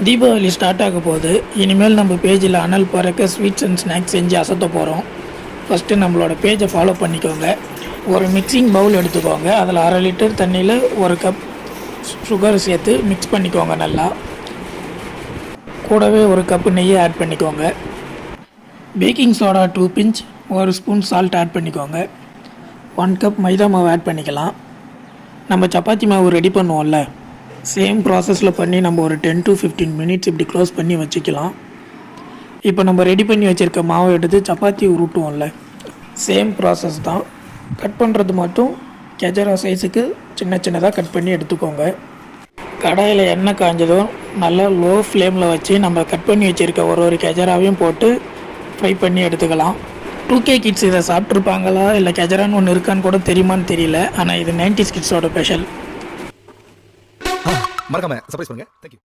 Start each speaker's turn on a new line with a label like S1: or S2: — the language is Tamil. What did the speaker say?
S1: தீபாவளி ஸ்டார்ட் ஆக போகுது. இனிமேல் நம்ம பேஜில் அனல் பறக்க ஸ்வீட்ஸ் அண்ட் ஸ்நாக்ஸ் செஞ்சு அசத்த போகிறோம். ஃபஸ்ட்டு நம்மளோட பேஜை ஃபாலோ பண்ணிக்கோங்க. ஒரு மிக்சிங் பவுல் எடுத்துக்கோங்க. அதில் 1/2 லிட்டர் தண்ணியில் 1 கப் சுகர் சேர்த்து மிக்ஸ் பண்ணிக்கோங்க. நல்லா கூடவே 1 கப்பு நெய்யை ஆட் பண்ணிக்கோங்க. Baking soda 2 pinch, 1 spoon salt add பண்ணிக்கோங்க. 1 கப் மைதா மாவு ஆட் பண்ணிக்கலாம். நம்ம சப்பாத்தி மாவு ரெடி பண்ணுவோம்ல, சேம் ப்ராசஸில் பண்ணி நம்ம ஒரு 10 to 15 மினிட்ஸ் இப்படி க்ளோஸ் பண்ணி வச்சுக்கலாம். இப்போ நம்ம ரெடி பண்ணி வச்சுருக்க மாவை எடுத்து சப்பாத்தி உருட்டுவோம்ல, சேம் ப்ராசஸ் தான். கட் பண்ணுறது மட்டும் கெஜரா சைஸுக்கு சின்ன சின்னதாக கட் பண்ணி எடுத்துக்கோங்க. கடாயில் எண்ணெய் காஞ்சதும் நல்லா லோ ஃப்ளேமில் வச்சு நம்ம கட் பண்ணி வச்சுருக்க ஒரு கெஜராவையும் போட்டு ஃப்ரை பண்ணி எடுத்துக்கலாம். 2K கிட்ஸ் இதை சாப்பிட்ருப்பாங்களா இல்லை கெஜரான்னு ஒன்று இருக்கான்னு கூட தெரியுமான்னு தெரியல. ஆனால் இது 90s கிட்ஸோட ஸ்பெஷல்.
S2: மறக்காம சர்ப்ரைஸ் பண்ணுங்க. தேங்க்யூ.